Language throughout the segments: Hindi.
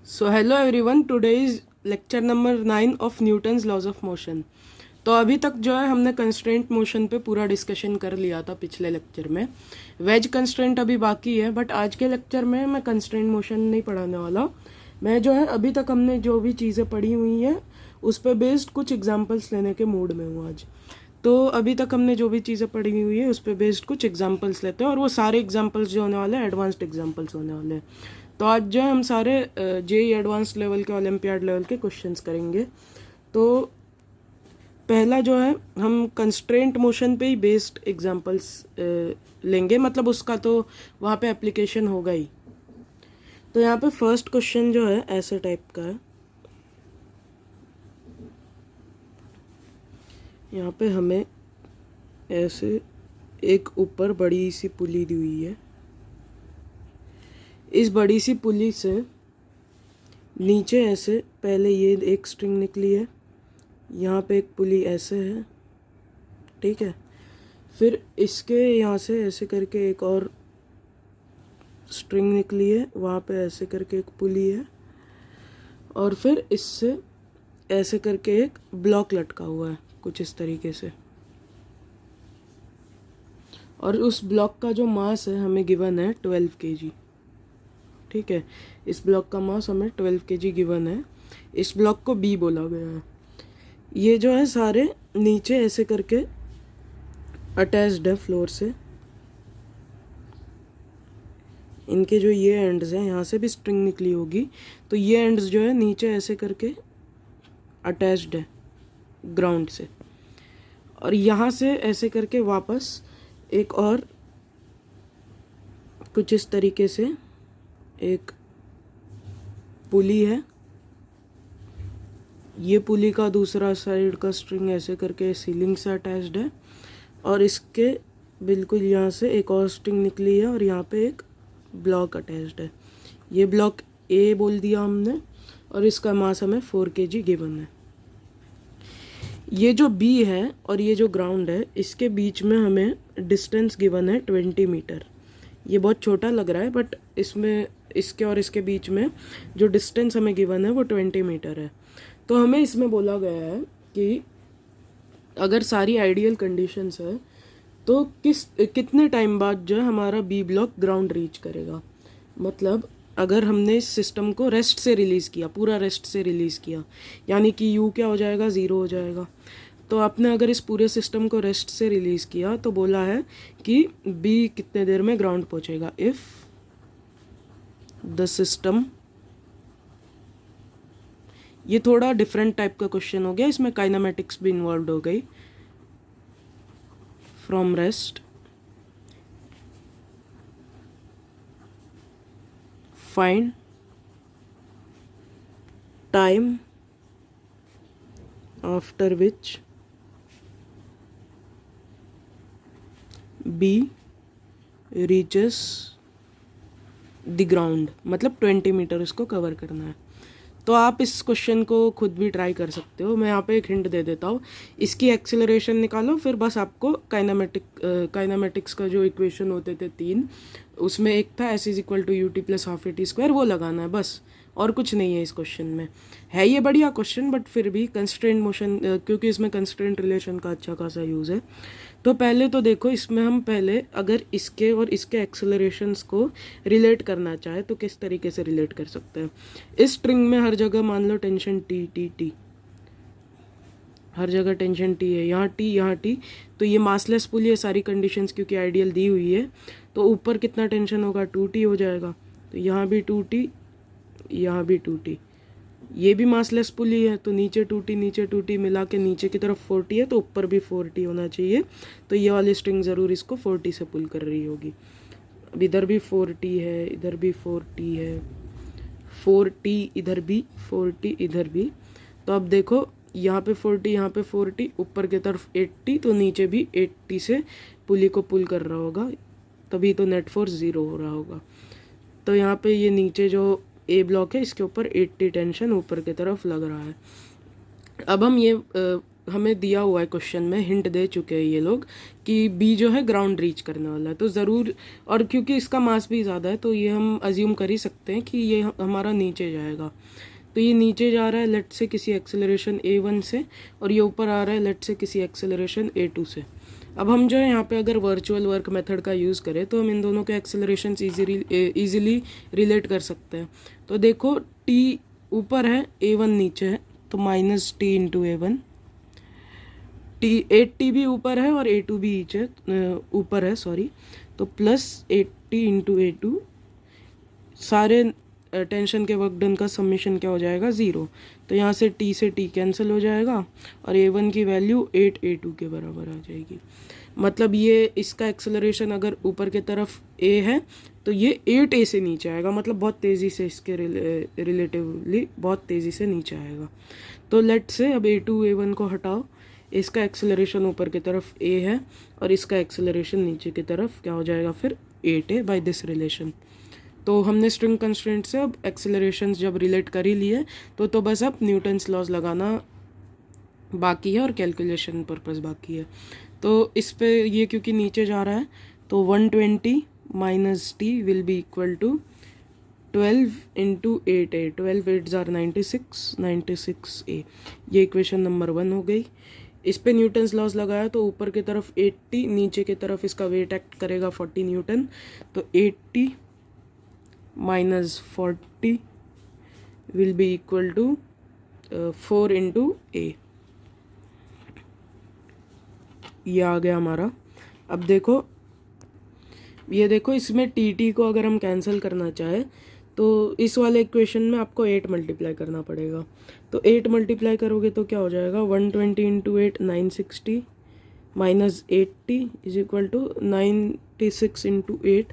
So hello everyone, today is lecture number 9 of Newton's laws of motion. तो अभी तक जो है हमने कंस्ट्रेंट मोशन पे पूरा डिस्कशन कर लिया था पिछले लेक्चर में। वेज कंस्ट्रेंट अभी बाकी है, बट आज के लेक्चर में मैं कंस्ट्रेंट मोशन नहीं पढ़ाने वाला। मैं जो है अभी तक हमने जो भी चीज़ें पढ़ी हुई हैं उस पर बेस्ड कुछ एग्जाम्पल्स लेने के मूड में हूँ आज। तो अभी तक हमने जो भी चीज़ें पढ़ी हुई है उस पर बेस्ड कुछ एग्जाम्पल्स लेते हैं, और वो सारे एग्जाम्पल्स जो होने वाले हैं एडवांस्ड एग्जाम्पल्स होने वाले हैं। तो आज जो है हम सारे जेई एडवांस लेवल के ओलंपियाड लेवल के क्वेश्चंस करेंगे। तो पहला जो है हम कंस्ट्रेंट मोशन पे ही बेस्ड एग्जांपल्स लेंगे, मतलब उसका तो वहाँ पे एप्लीकेशन होगा ही। तो यहाँ पे फर्स्ट क्वेश्चन जो है ऐसे टाइप का है। यहाँ पे हमें ऐसे एक ऊपर बड़ी सी पुली दी हुई है। इस बड़ी सी पुली से नीचे ऐसे पहले ये एक स्ट्रिंग निकली है, यहाँ पे एक पुली ऐसे है, ठीक है। फिर इसके यहाँ से ऐसे करके एक और स्ट्रिंग निकली है, वहाँ पे ऐसे करके एक पुली है, और फिर इससे ऐसे करके एक ब्लॉक लटका हुआ है कुछ इस तरीके से। और उस ब्लॉक का जो मास है हमें गिवन है 12 kg, ठीक है। इस ब्लॉक का मास हमें 12 kg गिवन है। इस ब्लॉक को बी बोला गया है। ये जो है सारे नीचे ऐसे करके अटैच्ड है फ्लोर से। इनके जो ये एंड्स हैं, यहाँ से भी स्ट्रिंग निकली होगी, तो ये एंड्स जो है नीचे ऐसे करके अटैच्ड है ग्राउंड से। और यहाँ से ऐसे करके वापस एक और कुछ इस तरीके से एक पुली है। ये पुली का दूसरा साइड का स्ट्रिंग ऐसे करके सीलिंग से अटैच्ड है, और इसके बिल्कुल यहाँ से एक और स्ट्रिंग निकली है, और यहाँ पे एक ब्लॉक अटैच्ड है। ये ब्लॉक ए बोल दिया हमने, और इसका मास हमें 4 kg गिवन है। ये जो बी है और ये जो ग्राउंड है, इसके बीच में हमें डिस्टेंस गिवन है 20 मीटर। ये बहुत छोटा लग रहा है, बट इसमें इसके और इसके बीच में जो डिस्टेंस हमें गिवन है वो 20 मीटर है। तो हमें इसमें बोला गया है कि अगर सारी आइडियल कंडीशंस है तो कितने टाइम बाद जो है हमारा बी ब्लॉक ग्राउंड रीच करेगा। मतलब अगर हमने इस सिस्टम को रेस्ट से रिलीज़ किया, पूरा रेस्ट से रिलीज़ किया, यानी कि यू क्या हो जाएगा, 0 हो जाएगा। तो आपने अगर इस पूरे सिस्टम को रेस्ट से रिलीज़ किया तो बोला है कि बी कितने देर में ग्राउंड पहुंचेगा। इफ़ द सिस्टम, ये थोड़ा डिफरेंट टाइप का क्वेश्चन हो गया, इसमें काइनेमेटिक्स भी इन्वॉल्व हो गई। From rest find time after which B reaches the ground, मतलब 20 मीटर इसको कवर करना है। तो आप इस क्वेश्चन को खुद भी ट्राई कर सकते हो। मैं यहाँ पे एक हिंट दे देता हूँ, इसकी एक्सेलरेशन निकालो, फिर बस आपको काइनेमेटिक्स का जो इक्वेशन होते थे 3, उसमें एक था S=UT + ½ AT², वो लगाना है बस, और कुछ नहीं है इस क्वेश्चन में। है ये बढ़िया क्वेश्चन, बट फिर भी कंस्ट्रेंट मोशन, क्योंकि इसमें कंस्ट्रेंट रिलेशन का अच्छा खासा यूज़ है। तो पहले तो देखो, इसमें हम पहले अगर इसके और इसके एक्सेलरेशंस को रिलेट करना चाहे तो किस तरीके से रिलेट कर सकते हैं। इस स्ट्रिंग में हर जगह मान लो टेंशन टी टी टी, हर जगह टेंशन टी है, यहाँ टी यहाँ टी। तो ये मासलेस पुल, ये सारी कंडीशंस क्योंकि आइडियल दी हुई है, तो ऊपर कितना टेंशन होगा, 2T हो जाएगा। तो यहाँ भी 2T, यहाँ भी 2T। ये भी मासलेस पुली है, तो नीचे 2T नीचे 2T मिला के नीचे की तरफ 4T है, तो ऊपर भी 4T होना चाहिए। तो ये वाली स्ट्रिंग ज़रूर इसको 4T से पुल कर रही होगी। अब इधर भी 4T है, इधर भी 4T है, 4T इधर भी, 4T इधर भी। तो अब देखो, यहाँ पे 4T, यहाँ पे 4T, ऊपर की तरफ 8T, तो नीचे भी 8T से पुली को पुल कर रहा होगा, तभी तो नेट फोर्स 0 हो रहा होगा। तो यहाँ पे ये नीचे जो ए ब्लॉक है, इसके ऊपर 80 टेंशन ऊपर की तरफ लग रहा है। अब हम ये हमें दिया हुआ है क्वेश्चन में, हिंट दे चुके हैं ये लोग कि बी जो है ग्राउंड रीच करने वाला है, तो ज़रूर, और क्योंकि इसका मास भी ज़्यादा है तो ये हम अज्यूम कर ही सकते हैं कि ये हमारा नीचे जाएगा। तो ये नीचे जा रहा है लेट से किसी एक्सेलरेशन a1 से, और ये ऊपर आ रहा है लेट से किसी एक्सेलरेशन a2 से। अब हम जो है यहाँ पे अगर वर्चुअल वर्क मेथड का यूज़ करें तो हम इन दोनों के एक्सेलरेशन ईजिली रिलेट कर सकते हैं। तो देखो t ऊपर है, a1 नीचे है, तो minus T into A1, T भी ऊपर है और A2 भी ऊपर है सॉरी, तो प्लस 8t इंटू A2, सारे टेंशन के वर्क डन का समीशन क्या हो जाएगा 0। तो यहाँ से t से t कैंसिल हो जाएगा और A1 की वैल्यू 8A2 के बराबर आ जाएगी। मतलब ये इसका एक्सेलरेशन अगर ऊपर के तरफ a है तो ये 8a से नीचे आएगा, मतलब बहुत तेज़ी से इसके रिलेटिवली बहुत तेज़ी से नीचे आएगा। तो लेट से अब A2 A1 को हटाओ, इसका एक्सेलरेशन ऊपर की तरफ a है और इसका एक्सेलरेशन नीचे की तरफ क्या हो जाएगा फिर 8a बाय दिस रिलेशन। तो हमने स्ट्रिंग कंस्ट्रेंट से अब एक्सेलरेशन जब रिलेट कर ही लिए तो बस अब न्यूटन्स लॉज लगाना बाकी है और कैलकुलेशन पर्पस बाकी है। तो इस पे ये क्योंकि नीचे जा रहा है तो 120 minus T will be equal to 12 into 8a, 12 8 जार 96a। ये इक्वेशन नंबर 1 हो गई। इस पे न्यूटन्स लॉस लगाया तो ऊपर की तरफ 80, नीचे की तरफ इसका वेट एक्ट करेगा 40 न्यूटन, तो 80 minus 40 will be equal to 4 into a। ये आ गया हमारा। अब देखो, ये देखो इसमें टी को अगर हम कैंसिल करना चाहे तो इस वाले इक्वेशन में आपको 8 मल्टीप्लाई करना पड़ेगा। तो 8 मल्टीप्लाई करोगे तो क्या हो जाएगा 120 into 8 960 minus 80 is equal to 96 into 8,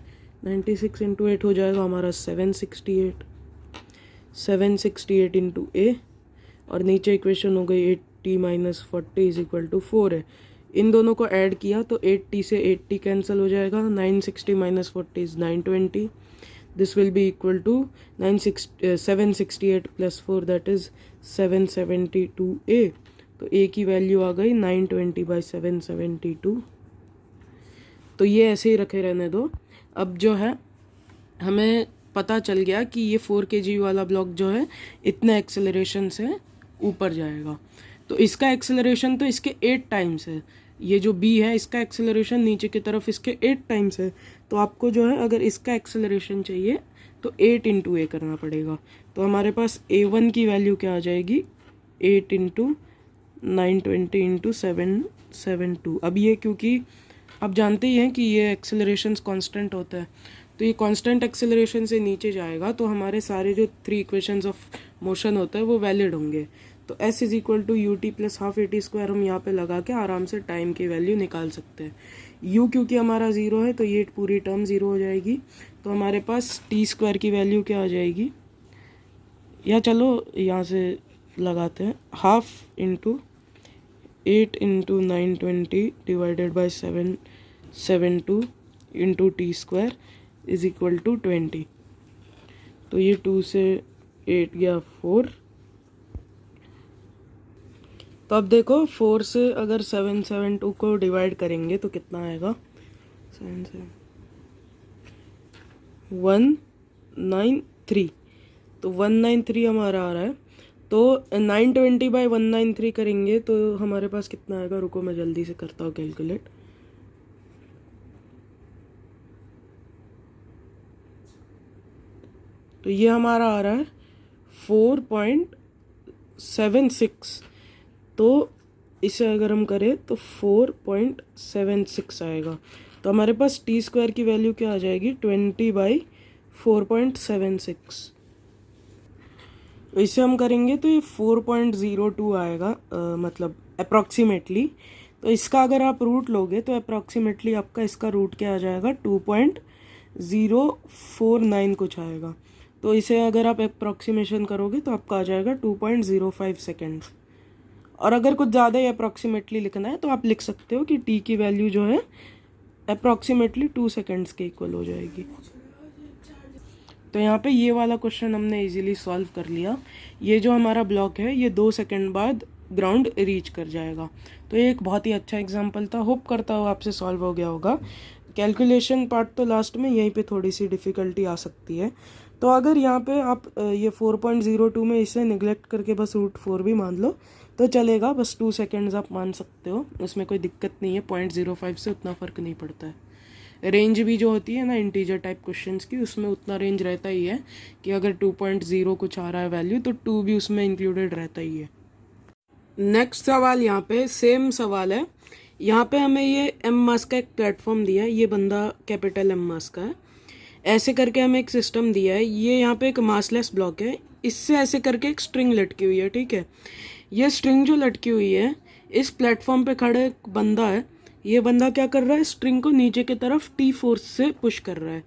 96 into 8 हो जाएगा हमारा 768 इंटू ए, और नीचे इक्वेशन हो गई 80 माइनस 40 इज इक्वल टू 4 है। इन दोनों को ऐड किया तो 80 से 80 कैंसिल हो जाएगा, 960 minus 40 is 920, this will be equal to 768 plus 4 that is 772a। तो a की वैल्यू आ गई 920 बाई 772। तो ये ऐसे ही रखे रहने दो। अब जो है हमें पता चल गया कि ये 4 kg वाला ब्लॉक जो है इतने एक्सेलरेशन से ऊपर जाएगा। तो इसका एक्सेलरेशन तो इसके 8 टाइम्स है, ये जो b है इसका एक्सेलरेशन नीचे की तरफ इसके 8 टाइम्स है। तो आपको जो है अगर इसका एक्सेलरेशन चाहिए तो 8 इंटू a करना पड़ेगा। तो हमारे पास a1 की वैल्यू क्या आ जाएगी 8 इंटू 920 इंटू 772। अब ये क्योंकि आप जानते ही हैं कि ये एक्सेलरेशंस कांस्टेंट होता है, तो ये कांस्टेंट एक्सेलरेशन से नीचे जाएगा तो हमारे सारे जो 3 इक्वेशंस ऑफ मोशन होता है वो वैलिड होंगे। तो s is equal to u t plus half a t square हम यहाँ पे लगा के आराम से टाइम की वैल्यू निकाल सकते हैं। u क्योंकि हमारा 0 है तो ये पूरी टर्म 0 हो जाएगी। तो हमारे पास टी स्क्वायर की वैल्यू क्या आ जाएगी, या चलो यहाँ से लगाते हैं, half into 8 into 920 divided by 772 into t square is equal to 20। तो ये 2 से 8 गया 4। तो अब देखो 4 से अगर 772 को डिवाइड करेंगे तो कितना आएगा 193। तो 193 हमारा आ रहा है। तो 920 बाई 193 करेंगे तो हमारे पास कितना आएगा, रुको मैं जल्दी से करता हूँ कैलकुलेट। तो ये हमारा आ रहा है 4.76। तो इसे अगर हम करें तो 4.76 आएगा। तो हमारे पास टी स्क्वायर की वैल्यू क्या आ जाएगी 20 बाई 4.76। इसे हम करेंगे तो ये 4.02 आएगा, मतलब अप्रॉक्सीमेटली। तो इसका अगर आप रूट लोगे तो अप्रॉक्सीमेटली आपका इसका रूट क्या आ जाएगा 2.049 कुछ आएगा। तो इसे अगर आप अप्रॉक्सीमेशन करोगे तो आपका आ जाएगा 2.05 सेकेंड्स। और अगर कुछ ज़्यादा ही अप्रॉक्सीमेटली लिखना है तो आप लिख सकते हो कि t की वैल्यू जो है अप्रॉक्सीमेटली 2 सेकेंड्स के इक्वल हो जाएगी। तो यहाँ पे ये वाला क्वेश्चन हमने इजीली सॉल्व कर लिया। ये जो हमारा ब्लॉक है ये 2 सेकेंड बाद ग्राउंड रीच कर जाएगा। तो ये एक बहुत ही अच्छा एग्जांपल था। होप करता हूँ आपसे सॉल्व हो गया होगा। कैलकुलेशन पार्ट तो लास्ट में यहीं पे थोड़ी सी डिफ़िकल्टी आ सकती है। तो अगर यहाँ पे आप ये 4.02 में इसे निगलेक्ट करके बस √4 भी मान लो तो चलेगा, बस 2 सेकेंड्स आप मान सकते हो, उसमें कोई दिक्कत नहीं है। 0.05 से उतना फ़र्क नहीं पड़ता है। रेंज भी जो होती है ना इंटीजर टाइप क्वेश्चंस की, उसमें उतना रेंज रहता ही है कि अगर 2.0 कुछ आ रहा है वैल्यू तो 2 भी उसमें इंक्लूडेड रहता ही है। नेक्स्ट सवाल यहाँ पे सेम सवाल है। यहाँ पे हमें ये एम मास का एक प्लेटफॉर्म दिया है, ये बंदा कैपिटल एम मास का है। ऐसे करके हमें एक सिस्टम दिया है, ये यहाँ पे एक मासलेस ब्लॉक है, इससे ऐसे करके एक स्ट्रिंग लटकी हुई है, ठीक है। ये स्ट्रिंग जो लटकी हुई है, इस प्लेटफॉर्म पे खड़े एक बंदा है, ये बंदा क्या कर रहा है, स्ट्रिंग को नीचे की तरफ टी फोर्स से पुश कर रहा है।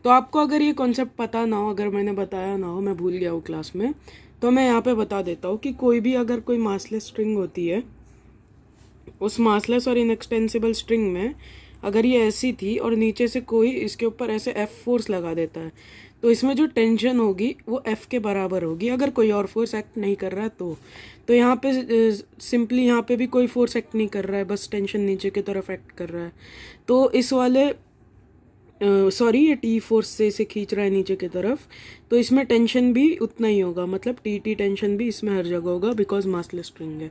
तो आपको अगर ये कॉन्सेप्ट पता ना हो, अगर मैंने बताया ना हो, मैं भूल गया हूँ क्लास में, तो मैं यहाँ पे बता देता हूँ कि कोई भी अगर कोई मासलेस स्ट्रिंग होती है, उस मासलेस और इनएक्सटेंसिबल स्ट्रिंग में अगर ये ऐसी थी और नीचे से कोई इसके ऊपर ऐसे एफ फोर्स लगा देता है, तो इसमें जो टेंशन होगी वो एफ के बराबर होगी, अगर कोई और फोर्स एक्ट नहीं कर रहा है तो यहाँ पे सिंपली यहाँ पे भी कोई फोर्स एक्ट नहीं कर रहा है, बस टेंशन नीचे की तरफ एक्ट कर रहा है। तो इस वाले सॉरी ये टी फोर्स से इसे खींच रहा है नीचे की तरफ, तो इसमें टेंशन भी उतना ही होगा, मतलब टी टेंशन भी इसमें हर जगह होगा बिकॉज मासलेस स्ट्रिंग है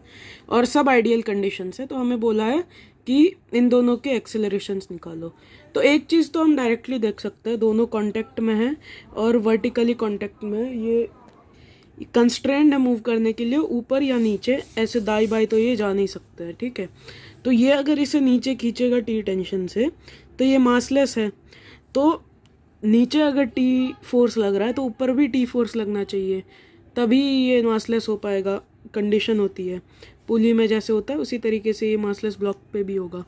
और सब आइडियल कंडीशन है। तो हमें बोला है कि इन दोनों के एक्सेलरेशंस निकालो। तो एक चीज़ तो हम डायरेक्टली देख सकते हैं, दोनों कॉन्टेक्ट में है और वर्टिकली कॉन्टेक्ट में, ये कंस्ट्रेंड है मूव करने के लिए ऊपर या नीचे, ऐसे दाई बाई तो ये जा नहीं सकते हैं, ठीक है। तो ये अगर इसे नीचे खींचेगा टी टेंशन से तो ये मासलेस है, तो नीचे अगर टी फोर्स लग रहा है तो ऊपर भी टी फोर्स लगना चाहिए, तभी ये मासलेस हो पाएगा, कंडीशन होती है। पुली में जैसे होता है उसी तरीके से ये मासलेस ब्लॉक पे भी होगा।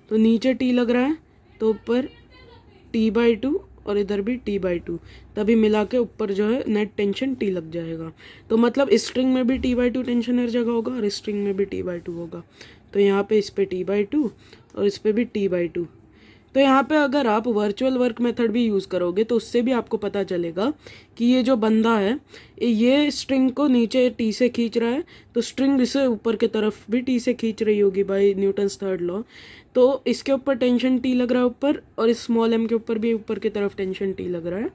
तो नीचे टी लग रहा है तो ऊपर T/2 और इधर भी T/2, तभी मिला के ऊपर जो है नेट टेंशन T लग जाएगा। तो मतलब इस स्ट्रिंग में भी T/2 टेंशन हर जगह होगा और इस स्ट्रिंग में भी T/2 होगा। तो यहाँ पे इस पे T/2 और इस पे भी T/2। तो यहाँ पे अगर आप वर्चुअल वर्क मेथड भी यूज़ करोगे तो उससे भी आपको पता चलेगा कि ये जो बंदा है ये स्ट्रिंग को नीचे टी से खींच रहा है, तो स्ट्रिंग इसे ऊपर की तरफ भी टी से खींच रही होगी बाय न्यूटन्स थर्ड लॉ। तो इसके ऊपर टेंशन टी लग रहा है ऊपर, और इस स्मॉल एम के ऊपर भी ऊपर की तरफ टेंशन टी लग रहा है।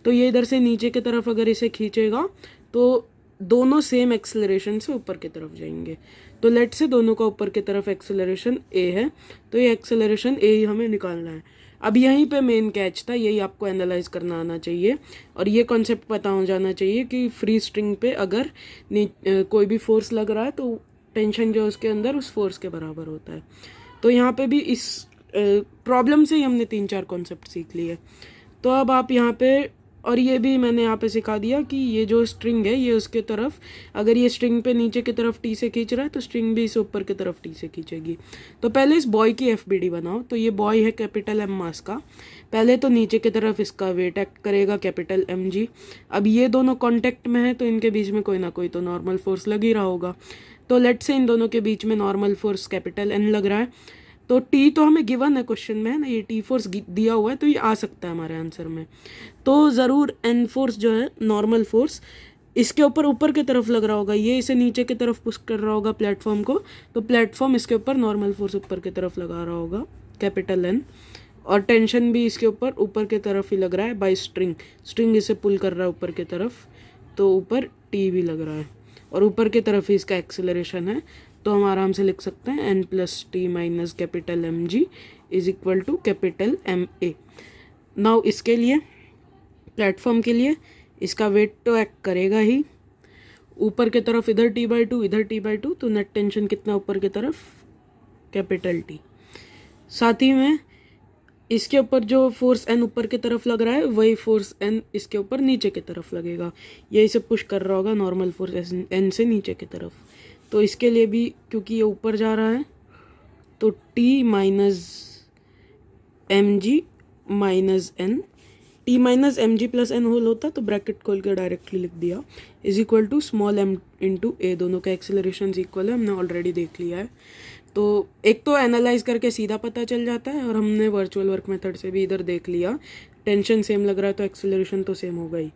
तो ये इधर से नीचे की तरफ अगर इसे खींचेगा तो दोनों सेम एक्सेलरेशन से ऊपर की तरफ जाएंगे। तो लेट से दोनों का ऊपर की तरफ एक्सेलरेशन ए है, तो ये एक्सेलरेशन ए ही हमें निकालना है। अब यहीं पे मेन कैच था, यही आपको एनालाइज करना आना चाहिए और ये कॉन्सेप्ट पता हो जाना चाहिए कि फ्री स्ट्रिंग पे अगर कोई भी फोर्स लग रहा है तो टेंशन जो उसके अंदर उस फोर्स के बराबर होता है। तो यहाँ पे भी इस प्रॉब्लम से ही हमने 3-4 कॉन्सेप्ट सीख लिए। तो अब आप यहाँ पे, और ये भी मैंने यहाँ पे सिखा दिया कि ये जो स्ट्रिंग है ये उसके तरफ, अगर ये स्ट्रिंग पे नीचे की तरफ टी से खींच रहा है तो स्ट्रिंग भी इसे ऊपर की तरफ टी से खींचेगी। तो पहले इस बॉय की एफबीडी बनाओ। तो ये बॉय है कैपिटल एम मास का, पहले तो नीचे की तरफ इसका वेट एक्ट करेगा कैपिटल एम जी। अब ये दोनों कॉन्टेक्ट में है तो इनके बीच में कोई ना कोई तो नॉर्मल फोर्स लग ही रहा होगा। तो लेट से इन दोनों के बीच में नॉर्मल फोर्स कैपिटल एन लग रहा है। तो टी तो हमें गिवन है क्वेश्चन में, है ना, ये टी फोर्स दिया हुआ है तो ये आ सकता है हमारे आंसर में। तो ज़रूर एन फोर्स जो है नॉर्मल फोर्स इसके ऊपर की तरफ लग रहा होगा, ये इसे नीचे की तरफ पुश कर रहा होगा प्लेटफॉर्म को, तो प्लेटफॉर्म इसके ऊपर नॉर्मल फोर्स ऊपर की तरफ लगा रहा होगा कैपिटल एन, और टेंशन भी इसके ऊपर की तरफ ही लग रहा है बाय स्ट्रिंग इसे पुल कर रहा है ऊपर की तरफ, तो ऊपर टी भी लग रहा है और ऊपर की तरफ ही इसका एक्सेलरेशन है। तो हम आराम से लिख सकते हैं N plus T minus capital M G is equal to capital M A. Now इसके लिए प्लेटफॉर्म के लिए इसका वेट तो एक्ट करेगा ही, ऊपर की तरफ इधर T/2 इधर T/2, तो नेट टेंशन कितना ऊपर की तरफ कैपिटल टी। साथ ही में इसके ऊपर जो फोर्स एन ऊपर की तरफ लग रहा है वही फोर्स एन इसके ऊपर नीचे की तरफ लगेगा, ये इसे पुश कर रहा होगा नॉर्मल फोर्स एन से नीचे की तरफ। तो इसके लिए भी क्योंकि ये ऊपर जा रहा है तो T minus M G minus N, T minus M G plus N whole होता तो ब्रैकेट खोल के डायरेक्टली लिख दिया is equal to small M into A, दोनों का एक्सेलरेशन इक्वल है, हमने ऑलरेडी देख लिया है। तो एक तो एनालाइज करके सीधा पता चल जाता है और हमने वर्चुअल वर्क मेथड से भी इधर देख लिया, टेंशन सेम लग रहा है तो एक्सेलरेशन तो सेम होगा ही।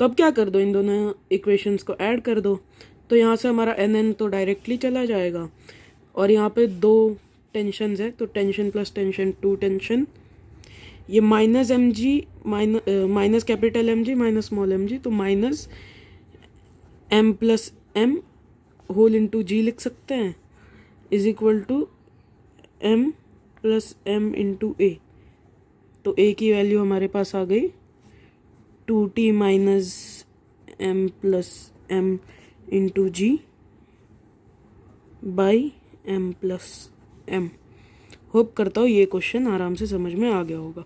तो अब क्या कर दो, इन दोनों इक्वेशंस को ऐड कर दो। तो यहाँ से हमारा एन तो डायरेक्टली चला जाएगा, और यहाँ पे दो टेंशन है तो टेंशन प्लस टेंशन 2 टेंशन, ये minus M G minus capital M G minus small M G, तो minus M plus M whole into G लिख सकते हैं, is equal to M plus M into A. तो ए की वैल्यू हमारे पास आ गई 2t minus M plus M into G by M plus M. Hope करता हूँ ये क्वेश्चन आराम से समझ में आ गया होगा।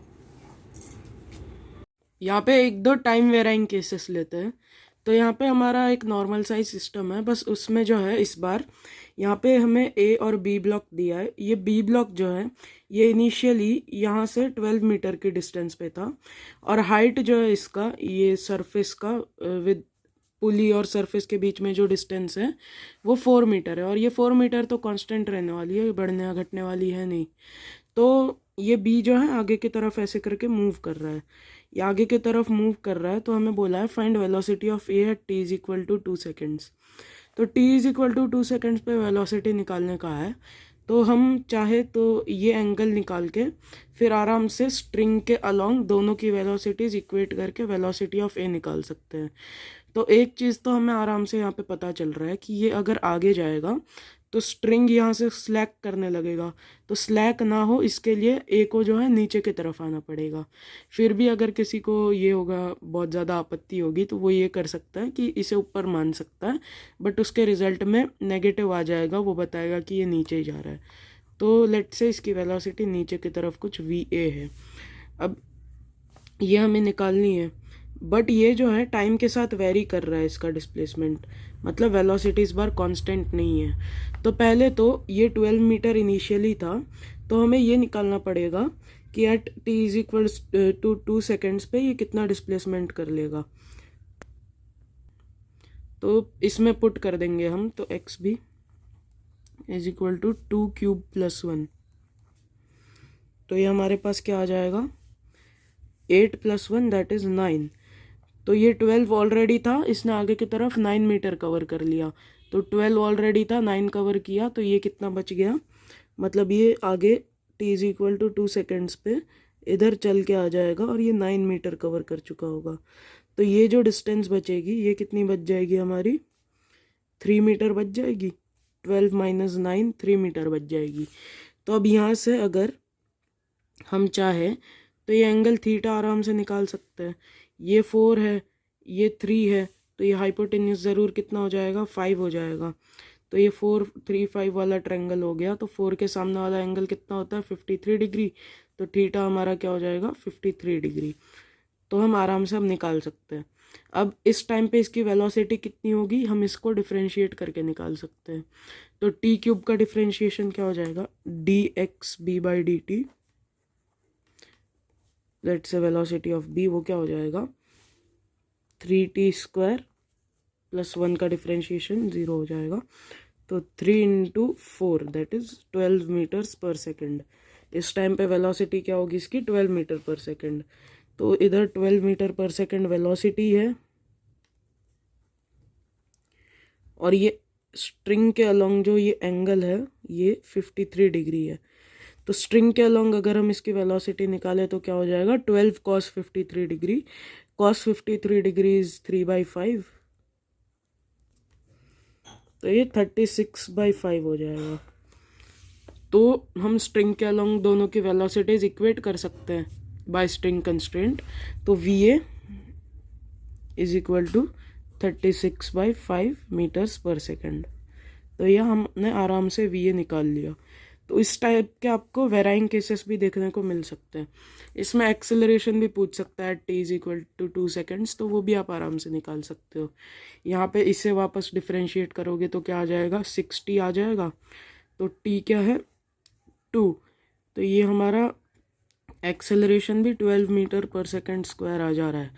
यहाँ पे एक दो टाइम वेराइंग केसेस लेते हैं। तो यहाँ पे हमारा एक नॉर्मल साइज सिस्टम है, बस उसमें जो है इस बार यहाँ पे हमें ए और बी ब्लॉक दिया है। ये बी ब्लॉक जो है ये इनिशियली यहाँ से 12 मीटर की डिस्टेंस पे था, और हाइट जो है इसका ये सरफेस का विद पुली और सरफेस के बीच में जो डिस्टेंस है वो 4 मीटर है, और ये 4 मीटर तो कांस्टेंट रहने वाली है, बढ़ने घटने वाली है नहीं। तो ये बी जो है आगे की तरफ ऐसे करके मूव कर रहा है, ये आगे की तरफ मूव कर रहा है। तो हमें बोला है find velocity of A at T is equal to 2 seconds. तो T is equal to 2 seconds पे वेलोसिटी निकालने का है। तो हम चाहे तो ये एंगल निकाल के फिर आराम से स्ट्रिंग के अलोंग दोनों की वेलोसिटीज इक्वेट करके वेलोसिटी ऑफ ए निकाल सकते हैं। तो एक चीज़ तो हमें आराम से यहाँ पे पता चल रहा है कि ये अगर आगे जाएगा तो स्ट्रिंग यहाँ से स्लैक करने लगेगा, तो स्लैक ना हो इसके लिए ए को जो है नीचे की तरफ आना पड़ेगा। फिर भी अगर किसी को ये होगा बहुत ज़्यादा आपत्ति होगी तो वो ये कर सकता है कि इसे ऊपर मान सकता है, बट उसके रिजल्ट में नेगेटिव आ जाएगा, वो बताएगा कि ये नीचे ही जा रहा है। तो लेट्स से इसकी वेलोसिटी नीचे की तरफ कुछ वी ए है। अब ये हमें निकालनी है, बट ये जो है टाइम के साथ वेरी कर रहा है इसका डिस्प्लेसमेंट, मतलब वेलोसिटी इस बार कांस्टेंट नहीं है। तो पहले तो ये 12 मीटर इनिशियली था, तो हमें ये निकालना पड़ेगा कि at T is equal to 2 seconds पे ये कितना डिस्प्लेसमेंट कर लेगा। तो इसमें पुट कर देंगे हम, तो एक्स भी is equal to 2 cube plus 1। तो ये हमारे पास क्या आ जाएगा 8 प्लस 1 दैट इज 9। तो ये 12 ऑलरेडी था, इसने आगे की तरफ 9 मीटर कवर कर लिया। तो 12 ऑलरेडी था, 9 कवर किया, तो ये कितना बच गया, मतलब ये आगे t is equal to 2 seconds पे इधर चल के आ जाएगा और ये 9 मीटर कवर कर चुका होगा। तो ये जो डिस्टेंस बचेगी ये कितनी बच जाएगी हमारी 3 मीटर बच जाएगी। 12 माइनस 9 3 मीटर बच जाएगी। तो अब यहाँ से अगर हम चाहे तो ये एंगल थीटा आराम से निकाल सकते हैं। ये 4 है, ये 3 है, तो ये हाइपोटेन्यूस ज़रूर कितना हो जाएगा 5 हो जाएगा। तो ये 4 3 5 वाला ट्रायंगल हो गया। तो 4 के सामने वाला एंगल कितना होता है 53 डिग्री। तो थीटा हमारा क्या हो जाएगा 53 डिग्री। तो हम आराम से हम निकाल सकते हैं। अब इस टाइम पे इसकी वेलोसिटी कितनी होगी हम इसको डिफ्रेंशिएट करके निकाल सकते हैं। तो टी क्यूब का डिफ्रेंशिएशन क्या हो जाएगा d x B by d t, let's say velocity of B वो क्या हो जाएगा 3t स्क्वायर प्लस 1 का डिफ्रेंशिएशन 0 हो जाएगा। तो 3 into 4 that is 12 metres per second. इस टाइम पे वेलोसिटी क्या होगी इसकी 12 मीटर पर सेकेंड। तो इधर 12 मीटर पर सेकेंड वेलोसिटी है, और ये स्ट्रिंग के अलोंग जो ये एंगल है ये 53 डिग्री है। तो स्ट्रिंग के अलोंग अगर हम इसकी वेलोसिटी निकालें तो क्या हो जाएगा 12 cos 53 degree. cos 53 degree is 3/5, तो ये 36/5 हो जाएगा। तो हम स्ट्रिंग के अलोंग दोनों की वेलोसिटीज इक्वेट कर सकते हैं बाय स्ट्रिंग कंस्ट्रेंट। तो v A is equal to 36/5 metres per second. तो यह हमने आराम से वी ए निकाल लिया। तो इस टाइप के आपको वेराइंग केसेस भी देखने को मिल सकते हैं। इसमें एक्सेलरेशन भी पूछ सकता है t is equal to 2 seconds, तो वो भी आप आराम से निकाल सकते हो। यहाँ पे इसे वापस डिफ्रेंशिएट करोगे तो क्या आ जाएगा 60 आ जाएगा। तो t क्या है 2, तो ये हमारा एक्सेलरेशन भी 12 मीटर पर सेकेंड स्क्वायर आ जा रहा है।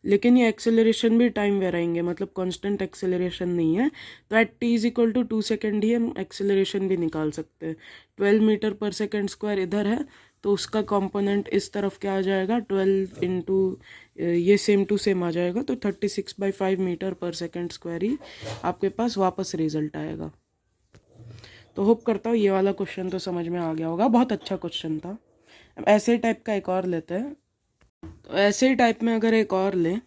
लेकिन ये एक्सेलरेशन भी टाइम वेराइंग है, मतलब कांस्टेंट एक्सेलरेशन नहीं है। तो at t is equal to 2 second ही हम एक्सेलरेशन भी निकाल सकते हैं। 12 मीटर पर सेकेंड स्क्वायर इधर है, तो उसका कंपोनेंट इस तरफ क्या आ जाएगा, 12 इंटू ये सेम टू सेम आ जाएगा, तो 36/5 मीटर पर सेकेंड स्क्वायर ही आपके पास वापस रिजल्ट आएगा। तो होप करता हूँ ये वाला क्वेश्चन तो समझ में आ गया होगा, बहुत अच्छा क्वेश्चन था। ऐसे टाइप का एक और लेते हैं। तो ऐसे ही टाइप में अगर एक और लें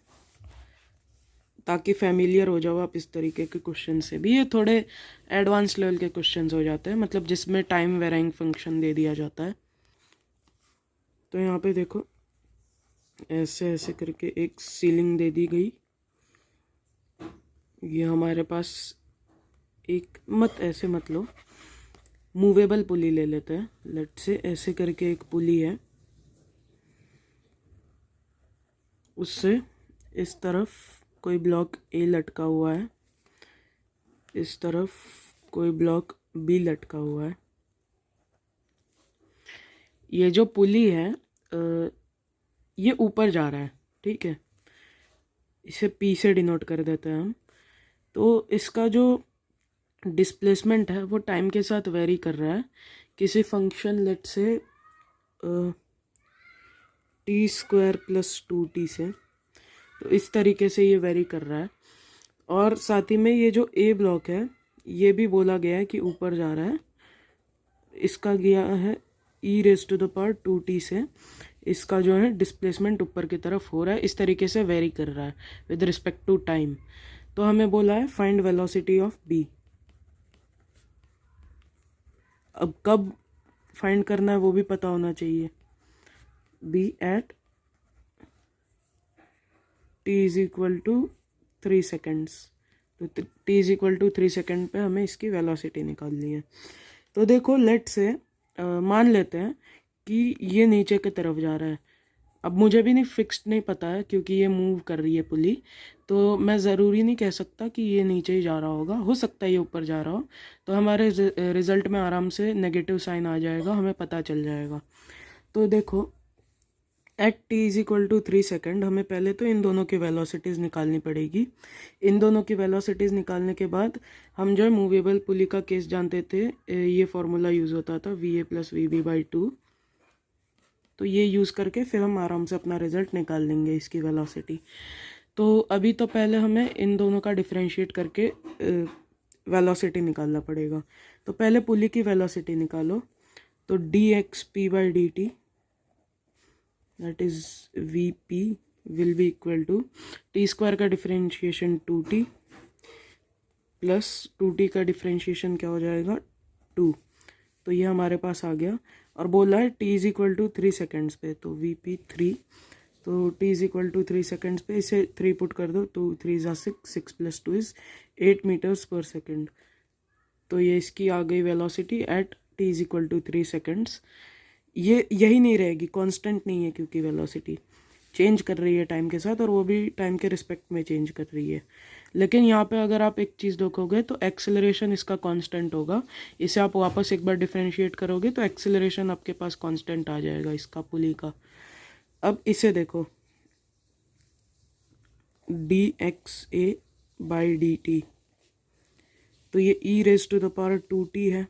ताकि फैमिलियर हो जाओ आप इस तरीके के क्वेश्चन से भी, ये थोड़े एडवांस लेवल के क्वेश्चंस हो जाते हैं, मतलब जिसमें टाइम वेराइंग फंक्शन दे दिया जाता है। तो यहाँ पे देखो ऐसे ऐसे करके एक सीलिंग दे दी गई, ये हमारे पास एक ऐसे मत लो, मूवेबल पुली ले लेते हैं। लेट से ऐसे करके एक पुली है, उससे इस तरफ कोई ब्लॉक ए लटका हुआ है, इस तरफ कोई ब्लॉक बी लटका हुआ है। ये जो पुली है ये ऊपर जा रहा है, ठीक है, इसे पी से डिनोट कर देते हैं हम। तो इसका जो डिस्प्लेसमेंट है वो टाइम के साथ वेरी कर रहा है किसी फंक्शन लेट से t² + 2t से। तो इस तरीके से ये वेरी कर रहा है, और साथ ही में ये जो ए ब्लॉक है ये भी बोला गया है कि ऊपर जा रहा है, इसका गया है e⁻²t से, इसका जो है डिस्प्लेसमेंट ऊपर की तरफ हो रहा है, इस तरीके से वेरी कर रहा है विद रिस्पेक्ट टू टाइम। तो हमें बोला है फाइंड वेलोसिटी ऑफ बी। अब कब फाइंड करना है वो भी पता होना चाहिए, बी एट t = 3 सेकेंड्स। तो t = 3 सेकेंड पे हमें इसकी वेलोसिटी निकालनी है। तो देखो लेट से मान लेते हैं कि ये नीचे की तरफ जा रहा है। अब मुझे भी नहीं फिक्स्ड नहीं पता है क्योंकि ये मूव कर रही है पुली, तो मैं ज़रूरी नहीं कह सकता कि ये नीचे ही जा रहा होगा, हो सकता है ये ऊपर जा रहा हो। तो हमारे रिज़ल्ट में आराम से नेगेटिव साइन आ जाएगा, हमें पता चल जाएगा। तो देखो एट t = 3 सेकेंड हमें पहले तो इन दोनों की वेलोसिटीज़ निकालनी पड़ेगी। इन दोनों की वेलोसिटीज़ निकालने के बाद हम जो है मूवेबल पुली का केस जानते थे, ये फॉर्मूला यूज़ होता था VA + VB/2। तो ये यूज़ करके फिर हम आराम से अपना रिजल्ट निकाल लेंगे इसकी वेलोसिटी। तो अभी तो पहले हमें इन दोनों का डिफरेंशिएट करके वेलोसिटी निकालना पड़ेगा। तो पहले पुली की वेलोसिटी निकालो, तो dxp/dt that is vp will be equal to t² का डिफरेंशिएशन 2t प्लस 2t का डिफरेंशिएशन क्या हो जाएगा 2। तो ये हमारे पास आ गया, और बोला है t = 3 सेकेंड्स पे, तो vp 3। तो t = 3 सेकेंड्स पे इसे 3 पुट कर दो, 2 3 = 6, 6 + 2 = 8 मीटर्स पर सेकेंड। तो ये इसकी आ गई वेलोसिटी एट t = 3 सेकेंड्स। ये यही नहीं रहेगी, कांस्टेंट नहीं है, क्योंकि वेलोसिटी चेंज कर रही है टाइम के साथ, और वो भी टाइम के रिस्पेक्ट में चेंज कर रही है। लेकिन यहाँ पे अगर आप एक चीज़ देखोगे तो एक्सेलरेशन इसका कांस्टेंट होगा। इसे आप वापस एक बार डिफरेंशिएट करोगे तो एक्सेलरेशन आपके पास कांस्टेंट आ जाएगा इसका पुली का। अब इसे देखो dxa/dt, तो ये e⁻² है।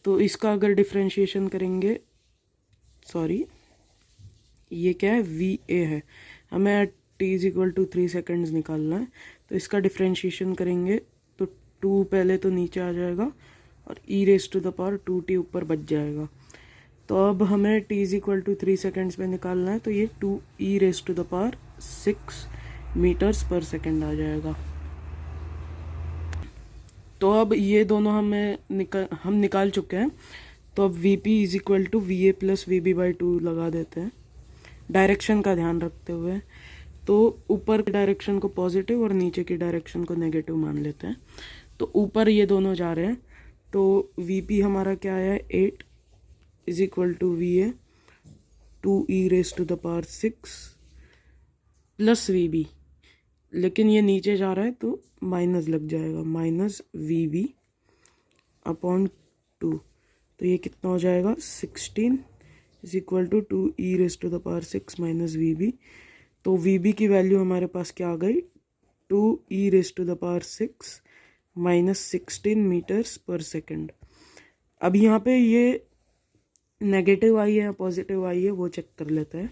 तो इसका अगर डिफरेंशिएशन करेंगे, सॉरी ये क्या है VA है, हमें एट t = 3 सेकेंड्स निकालना है। तो इसका डिफरेंशिएशन करेंगे तो 2 पहले तो नीचे आ जाएगा और e⁻² ऊपर बच जाएगा। तो अब हमें t = 3 सेकेंड्स पे निकालना है, तो ये 2e⁻6 मीटर्स पर सेकेंड आ जाएगा। तो अब ये दोनों हम निकाल चुके हैं। तो अब VP = VA + VB/2 लगा देते हैं, डायरेक्शन का ध्यान रखते हुए। तो ऊपर की डायरेक्शन को पॉजिटिव और नीचे की डायरेक्शन को नेगेटिव मान लेते हैं। तो ऊपर ये दोनों जा रहे हैं, तो VP हमारा क्या है 8 = VA 2e⁻6 प्लस VB, लेकिन ये नीचे जा रहा है तो माइनस लग जाएगा, -VB/2। तो ये कितना हो जाएगा 16 = 2e⁻6 - VB। तो VB की वैल्यू हमारे पास क्या आ गई 2e⁻6 - 16 मीटर्स पर सेकेंड। अब यहाँ पे ये नेगेटिव आई है या पॉजिटिव आई है वो चेक कर लेते हैं।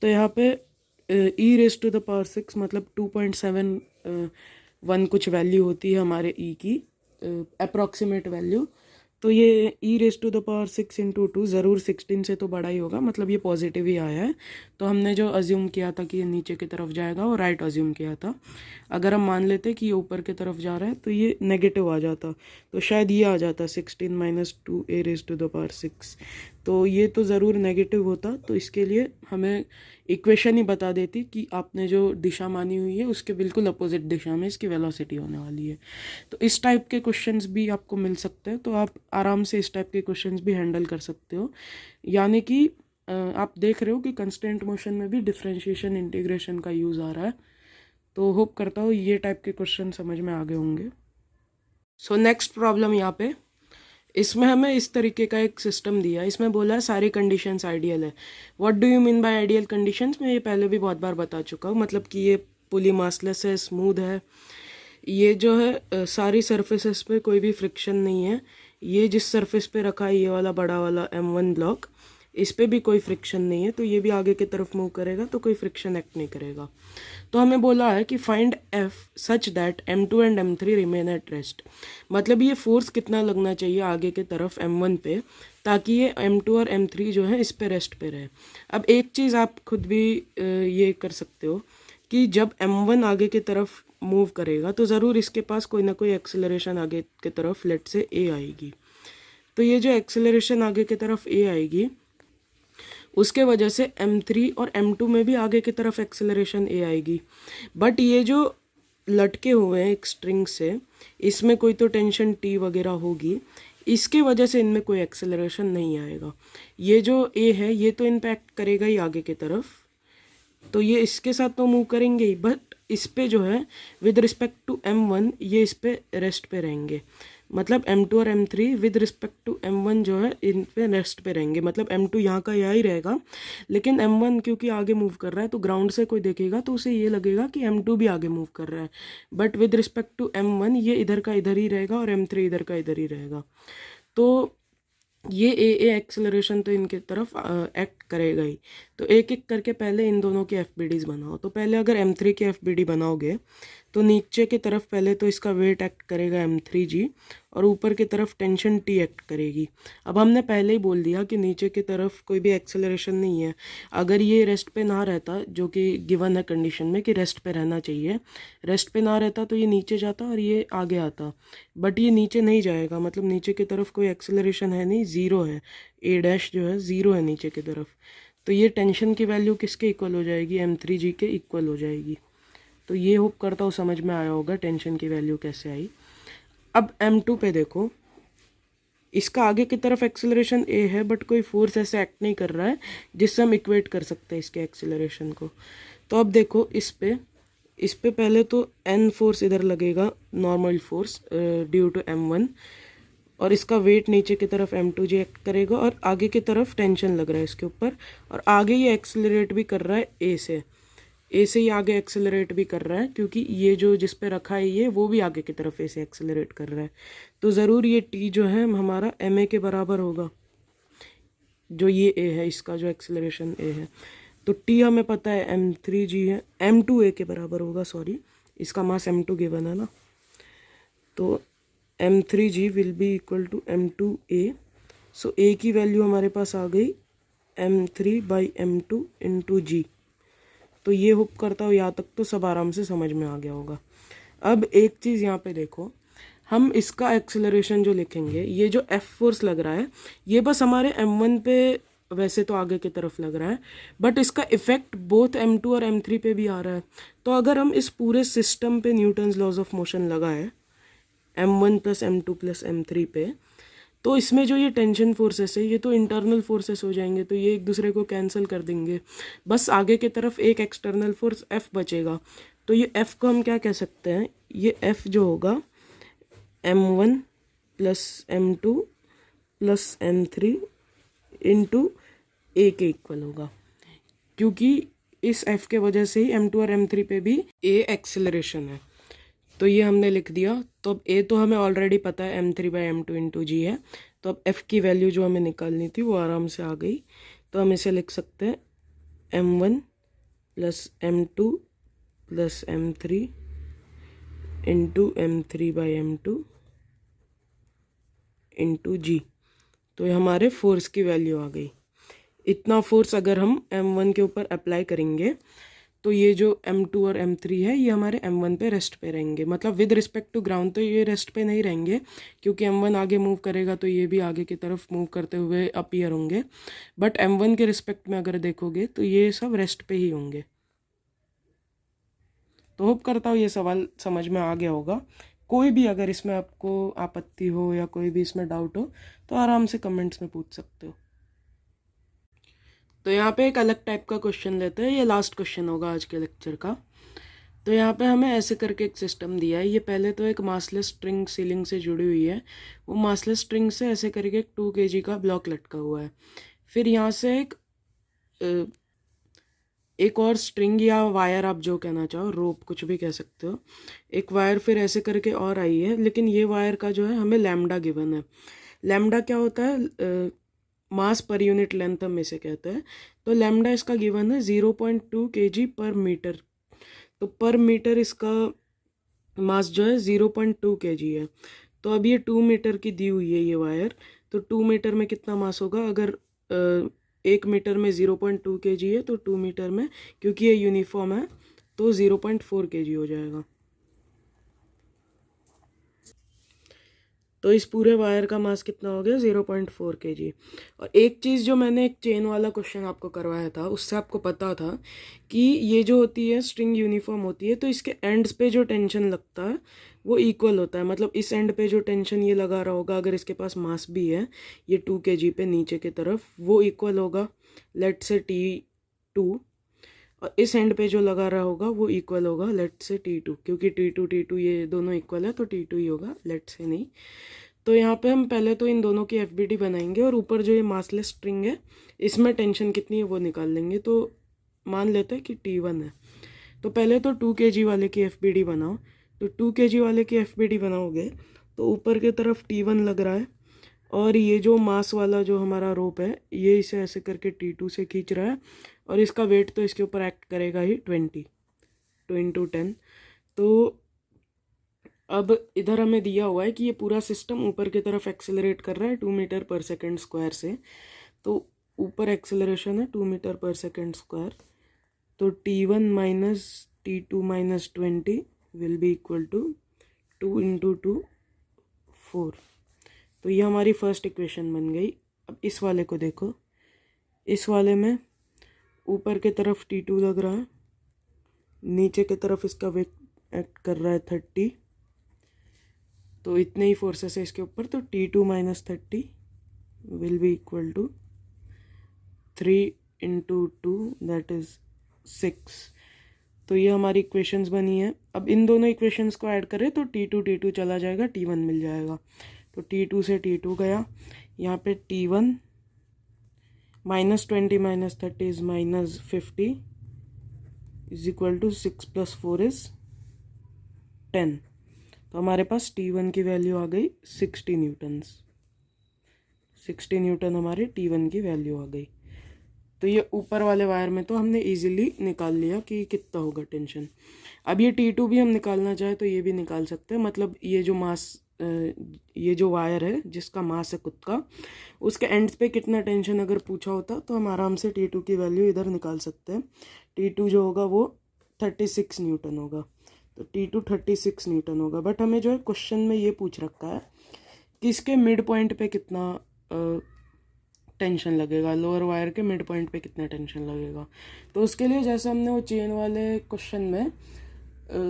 तो यहाँ पे e⁻⁶ मतलब 2.71 कुछ वैल्यू होती है हमारे e की अप्रॉक्सीमेट वैल्यू। तो ये e⁻⁶ इंटू 2 ज़रूर 16 से तो बड़ा ही होगा, मतलब ये पॉजिटिव ही आया है। तो हमने जो अज्यूम किया था कि ये नीचे की तरफ जाएगा वो राइट अज्यूम किया था। अगर हम मान लेते कि ये ऊपर की तरफ जा रहा है तो ये नेगेटिव आ जाता, तो शायद ये आ जाता 16 - 2a⁻⁶। तो ये तो ज़रूर नेगेटिव होता, तो इसके लिए हमें इक्वेशन ही बता देती कि आपने जो दिशा मानी हुई है उसके बिल्कुल अपोजिट दिशा में इसकी वेलोसिटी होने वाली है। तो इस टाइप के क्वेश्चंस भी आपको मिल सकते हैं, तो आप आराम से इस टाइप के क्वेश्चंस भी हैंडल कर सकते हो। यानी कि आप देख रहे हो कि कंस्टेंट मोशन में भी डिफरेंशिएशन इंटीग्रेशन का यूज़ आ रहा है। तो होप करता हूँ ये टाइप के क्वेश्चन समझ में आ गए होंगे। सो नेक्स्ट प्रॉब्लम यहाँ पे, इसमें हमें इस तरीके का एक सिस्टम दिया है। इसमें बोला है सारी कंडीशंस आइडियल है। What do you mean by ideal conditions? मैं ये पहले भी बहुत बार बता चुका हूँ। मतलब कि ये पुली मासलेस है, स्मूथ है, ये जो है सारी सरफेसेस पे कोई भी फ्रिक्शन नहीं है। ये जिस सरफेस पे रखा है ये वाला बड़ा वाला M1 ब्लॉक, इस पे भी कोई फ्रिक्शन नहीं है, तो ये भी आगे की तरफ मूव करेगा तो कोई फ्रिक्शन एक्ट नहीं करेगा। तो हमें बोला है कि find F such that M2 and M3 remain at rest. मतलब ये फोर्स कितना लगना चाहिए आगे की तरफ M1 पे ताकि ये M2 और M3 जो है इस पे रेस्ट पे रहे। अब एक चीज़ आप खुद भी ये कर सकते हो कि जब M1 आगे की तरफ मूव करेगा तो ज़रूर इसके पास कोई ना कोई एक्सेलरेशन आगे की तरफ लेट से A आएगी। तो ये जो एक्सेलरेशन आगे की तरफ A आएगी उसके वजह से M3 और M2 में भी आगे की तरफ एक्सेलरेशन A आएगी। बट ये जो लटके हुए हैं एक स्ट्रिंग से, इसमें कोई तो टेंशन T वगैरह होगी, इसके वजह से इनमें कोई एक्सेलरेशन नहीं आएगा। ये जो A है ये तो इम्पैक्ट करेगा ही आगे की तरफ, तो ये इसके साथ तो मूव करेंगे ही, बट इस पे जो है विद रिस्पेक्ट टू M1 ये इस पे रेस्ट पे रहेंगे। मतलब M2 और M3 with respect to M1 जो है इन पे रेस्ट पे रहेंगे। मतलब M2 यहाँ का यहाँ ही रहेगा, लेकिन M1 क्योंकि आगे मूव कर रहा है तो ग्राउंड से कोई देखेगा तो उसे ये लगेगा कि M2 भी आगे मूव कर रहा है, but with respect to M1 ये इधर का इधर ही रहेगा और M3 इधर का इधर ही रहेगा। तो ये ए एक्सेलरेशन तो इनके तरफ एक्ट करेगा ही। तो एक एक करके पहले इन दोनों की FBDs बनाओ। तो पहले अगर M3 की FBD बनाओगे तो नीचे की तरफ पहले तो इसका वेट एक्ट करेगा M3G और ऊपर की तरफ टेंशन T एक्ट करेगी। अब हमने पहले ही बोल दिया कि नीचे की तरफ कोई भी एक्सेलरेशन नहीं है। अगर ये रेस्ट पे ना रहता, जो कि गिवन है कंडीशन में कि रेस्ट पे रहना चाहिए, रेस्ट पे ना रहता तो ये नीचे जाता और ये आगे आता, बट ये नीचे नहीं जाएगा। मतलब नीचे की तरफ कोई एक्सेलरेशन है नहीं, ज़ीरो है, A' जो है ज़ीरो है नीचे की तरफ। तो ये टेंशन की वैल्यू किसके इक्वल हो जाएगी? M3G के इक्वल हो जाएगी। तो ये होप करता हूँ समझ में आया होगा टेंशन की वैल्यू कैसे आई। अब M2 पे देखो, इसका आगे की तरफ एक्सेलरेशन A है, बट कोई फोर्स ऐसे एक्ट नहीं कर रहा है जिससे हम इक्वेट कर सकते हैं इसके एक्सेलरेशन को। तो अब देखो इस पे पहले तो N फोर्स इधर लगेगा, normal force due to M1, और इसका वेट नीचे की तरफ M2G एक्ट करेगा और आगे की तरफ टेंशन लग रहा है इसके ऊपर, और आगे ये एक्सेलरेट भी कर रहा है A से ही आगे एक्सेलरेट भी कर रहा है, क्योंकि ये जो जिस पे रखा है ये वो भी आगे की तरफ A से एक्सेलरेट कर रहा है। तो ज़रूर ये T जो है हमारा MA के बराबर होगा, जो ये A है इसका जो एक्सेलरेशन A है। तो T हमें पता है M3G है, M2A के बराबर होगा, सॉरी इसका मास M2 गिवन है ना। तो M3G will be equal to M2A। So A की वैल्यू हमारे पास आ गई M3/M2 इंटू G। तो ये होप करता हूँ यहाँ तक तो सब आराम से समझ में आ गया होगा। अब एक चीज़ यहाँ पे देखो, हम इसका एक्सेलरेशन जो लिखेंगे, ये जो F फोर्स लग रहा है ये बस हमारे M1 पे वैसे तो आगे की तरफ लग रहा है, बट इसका इफेक्ट बोथ M2 और M3 पे भी आ रहा है। तो अगर हम इस पूरे सिस्टम पे न्यूटन्स लॉज ऑफ मोशन लगाए M1 + M2 + M3 पे, तो इसमें जो ये टेंशन फोर्सेस है ये तो इंटरनल फोर्सेस हो जाएंगे, तो ये एक दूसरे को कैंसिल कर देंगे। बस आगे की तरफ एक एक्सटर्नल फोर्स F बचेगा। तो ये F को हम क्या कह सकते हैं? ये F जो होगा M1 + M2 + M3 into A के इक्वल होगा, क्योंकि इस F के वजह से ही M2 और M3 पे भी A एक्सेलरेशन है। तो ये हमने लिख दिया। तो अब A तो हमें ऑलरेडी पता है M3/M2 इंटू G है, तो अब F की वैल्यू जो हमें निकालनी थी वो आराम से आ गई। तो हम इसे लिख सकते हैं M1 plus M2 plus M3 into M3/M2 into G। तो ये हमारे फोर्स की वैल्यू आ गई। इतना फोर्स अगर हम M1 के ऊपर अप्लाई करेंगे तो ये जो M2 और M3 है ये हमारे M1 पे रेस्ट पे रहेंगे, मतलब विद रिस्पेक्ट टू ग्राउंड तो ये रेस्ट पे नहीं रहेंगे, क्योंकि M1 आगे मूव करेगा तो ये भी आगे की तरफ मूव करते हुए अपीयर होंगे। बट M1 के रिस्पेक्ट में अगर देखोगे तो ये सब रेस्ट पे ही होंगे। तो होप करता हूँ ये सवाल समझ में आ गया होगा। कोई भी अगर इसमें आपको आपत्ति हो या कोई भी इसमें डाउट हो तो आराम से कमेंट्स में पूछ सकते हो। तो यहाँ पे एक अलग टाइप का क्वेश्चन लेते हैं, ये लास्ट क्वेश्चन होगा आज के लेक्चर का। तो यहाँ पे हमें ऐसे करके एक सिस्टम दिया है। ये पहले तो एक मासलेस स्ट्रिंग सीलिंग से जुड़ी हुई है, वो मासलेस स्ट्रिंग से ऐसे करके एक 2 kg का ब्लॉक लटका हुआ है। फिर यहाँ से एक और स्ट्रिंग या वायर, आप जो कहना चाहो, रोप कुछ भी कह सकते हो, एक वायर फिर ऐसे करके और आई है। लेकिन ये वायर का जो है हमें लैम्डा गिवन है। लैम्डा क्या होता है? मास पर यूनिट लेंथ हम इसे कहते हैं। तो लैम्डा इसका गिवन है 0.2 kg पर मीटर। तो पर मीटर इसका मास जो है 0.2 kg है। तो अब ये 2 मीटर की दी हुई है ये वायर, तो 2 मीटर में कितना मास होगा? अगर 1 मीटर में 0.2 kg है तो 2 मीटर में, क्योंकि ये यूनिफॉर्म है, तो 0.4 kg हो जाएगा। तो इस पूरे वायर का मास कितना हो गया? 0.4 kg। और एक चीज़ जो मैंने एक चेन वाला क्वेश्चन आपको करवाया था, उससे आपको पता था कि ये जो होती है स्ट्रिंग यूनिफॉर्म होती है, तो इसके एंड्स पे जो टेंशन लगता है वो इक्वल होता है। मतलब इस एंड पे जो टेंशन ये लगा रहा होगा, अगर इसके पास मास भी है ये 2 kg पे नीचे की तरफ, वो इक्वल होगा लेट से T2। और इस एंड पे जो लगा रहा होगा वो इक्वल होगा लेट से T2, क्योंकि T2 ये दोनों इक्वल है तो T2 ही होगा, लेट से नहीं। तो यहाँ पे हम पहले तो इन दोनों की FBD बनाएंगे और ऊपर जो ये मासलेस स्ट्रिंग है इसमें टेंशन कितनी है वो निकाल लेंगे। तो मान लेते हैं कि T1 है। तो पहले तो 2 kg वाले की FBD बनाओ। तो 2 kg वाले की FBD बनाओगे तो ऊपर की तरफ T1 लग रहा है, और ये जो मास वाला जो हमारा रोप है ये इसे ऐसे करके T2 से खींच रहा है, और इसका वेट तो इसके ऊपर एक्ट करेगा ही 20, 2 × 10। तो अब इधर हमें दिया हुआ है कि ये पूरा सिस्टम ऊपर की तरफ एक्सेलरेट कर रहा है 2 मीटर पर सेकेंड स्क्वायर से। तो ऊपर एक्सेलरेशन है 2 मीटर पर सेकेंड स्क्वायर। तो T1 minus T2 minus 20 will be equal to 2 × 2 4। तो ये हमारी फर्स्ट इक्वेशन बन गई। अब इस वाले को देखो, इस वाले में ऊपर की तरफ T2 लग रहा है, नीचे की तरफ इसका वेट एक्ट कर रहा है 30। तो इतने ही फोर्सेस है इसके ऊपर। तो T2 minus 30 will be equal to 3 × 2 that is 6। तो ये हमारी इक्वेशंस बनी है। अब इन दोनों इक्वेशंस को ऐड करें तो T2 चला जाएगा, T1 मिल जाएगा। तो T2 से T2 गया, यहाँ पे T1 minus 20 minus 30 is minus 50 is equal to 6 + 4 is 10। तो हमारे पास T1 की वैल्यू आ गई 60 न्यूटन्स। 60 न्यूटन हमारे T1 की वैल्यू आ गई। तो ये ऊपर वाले वायर में तो हमने इजीली निकाल लिया कि कितना होगा टेंशन। अब ये T2 भी हम निकालना चाहे तो ये भी निकाल सकते हैं। मतलब ये जो मास, ये जो वायर है जिसका मास है खुद का, उसके एंड्स पे कितना टेंशन अगर पूछा होता तो हम आराम से T2 की वैल्यू इधर निकाल सकते हैं। T2 जो होगा वो 36 न्यूटन होगा। तो T2 36 न्यूटन होगा। बट हमें जो है क्वेश्चन में ये पूछ रखा है कि इसके मिड पॉइंट पे कितना टेंशन लगेगा, लोअर वायर के मिड पॉइंट पे कितना टेंशन लगेगा। तो उसके लिए जैसे हमने वो चेन वाले क्वेश्चन में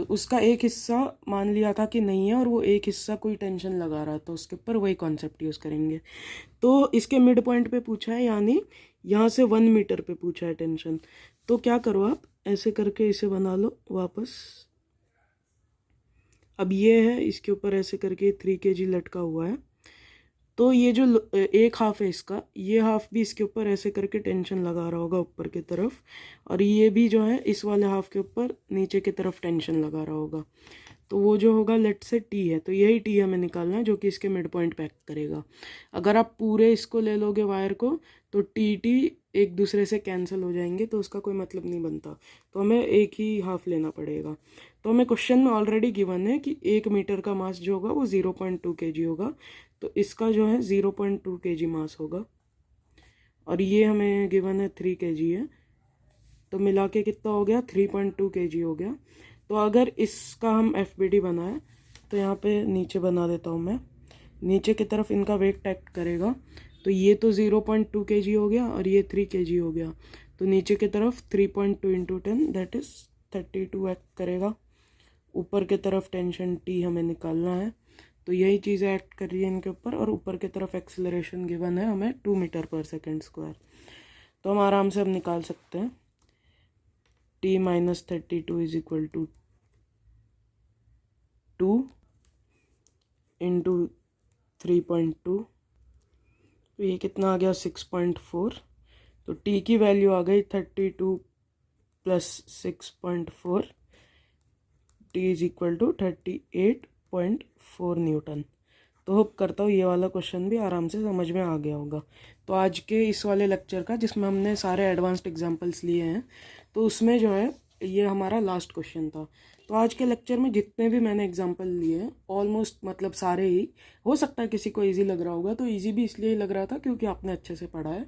उसका एक हिस्सा मान लिया था कि नहीं है और वो एक हिस्सा कोई टेंशन लगा रहा था, उसके ऊपर वही कॉन्सेप्ट यूज़ करेंगे। तो इसके मिड पॉइंट पे पूछा है, यानी यहाँ से 1 मीटर पे पूछा है टेंशन। तो क्या करो, आप ऐसे करके इसे बना लो वापस। अब ये है, इसके ऊपर ऐसे करके 3 kg लटका हुआ है। तो ये जो एक हाफ है इसका, ये हाफ भी इसके ऊपर ऐसे करके टेंशन लगा रहा होगा ऊपर की तरफ, और ये भी जो है इस वाले हाफ के ऊपर नीचे की तरफ टेंशन लगा रहा होगा। तो वो जो होगा लेट से टी है, तो यही टी हमें निकालना है जो कि इसके मिड पॉइंट पे एक्ट करेगा। अगर आप पूरे इसको ले लोगे वायर को तो टी टी एक दूसरे से कैंसिल हो जाएंगे, तो उसका कोई मतलब नहीं बनता, तो हमें एक ही हाफ लेना पड़ेगा। तो हमें क्वेश्चन में ऑलरेडी गिवन है कि 1 मीटर का मास जो होगा वो 0.2 kg होगा, तो इसका जो है 0.2 kg मास होगा, और ये हमें गिवन है 3 kg है, तो मिला के कितना हो गया 3.2 kg हो गया। तो अगर इसका हम FBD बनाए तो यहाँ पे नीचे बना देता हूँ मैं, नीचे की तरफ इनका वेट एक्ट करेगा, तो ये तो 0.2 kg हो गया और ये 3 kg हो गया, तो नीचे की तरफ 3.2 इंटू 10 दैट इज 32 एक्ट करेगा। ऊपर की तरफ टेंशन T हमें निकालना है, तो यही चीज़ें एक्ट कर रही है इनके ऊपर, और ऊपर की तरफ एक्सेलरेशन गिवन है हमें 2 मीटर पर सेकेंड स्क्वायर। तो हम आराम से अब निकाल सकते हैं T minus 32 is equal to 2 into 3.2, तो ये कितना आ गया 6.4, तो T की वैल्यू आ गई 32 plus 6.4, T is equal to 38.4 newton. तो होप करता हूँ ये वाला क्वेश्चन भी आराम से समझ में आ गया होगा। तो आज के इस वाले लेक्चर का, जिसमें हमने सारे एडवांस्ड एग्जांपल्स लिए हैं, तो उसमें जो है ये हमारा लास्ट क्वेश्चन था। तो आज के लेक्चर में जितने भी मैंने एग्जांपल लिए हैं ऑलमोस्ट मतलब सारे ही, हो सकता है किसी को इजी लग रहा होगा, तो इजी भी इसलिए लग रहा था क्योंकि आपने अच्छे से पढ़ा है।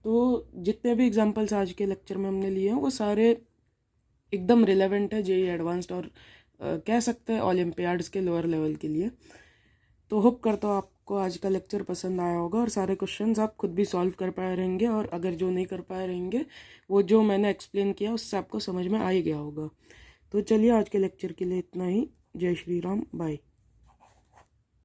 तो जितने भी एग्जांपल्स आज के लेक्चर में हमने लिए हैं वो सारे एकदम रिलेवेंट है जेईई एडवांस्ड और कह सकते हैं ओलंपियाड्स के लोअर लेवल के लिए। तो होप करता हूँ आपको आज का लेक्चर पसंद आया होगा और सारे क्वेश्चंस आप खुद भी सॉल्व कर पाए रहेंगे, और अगर जो नहीं कर पाए रहेंगे वो जो मैंने एक्सप्लेन किया उससे आपको समझ में आ ही गया होगा। तो चलिए आज के लेक्चर के लिए इतना ही। जय श्री राम, बाय।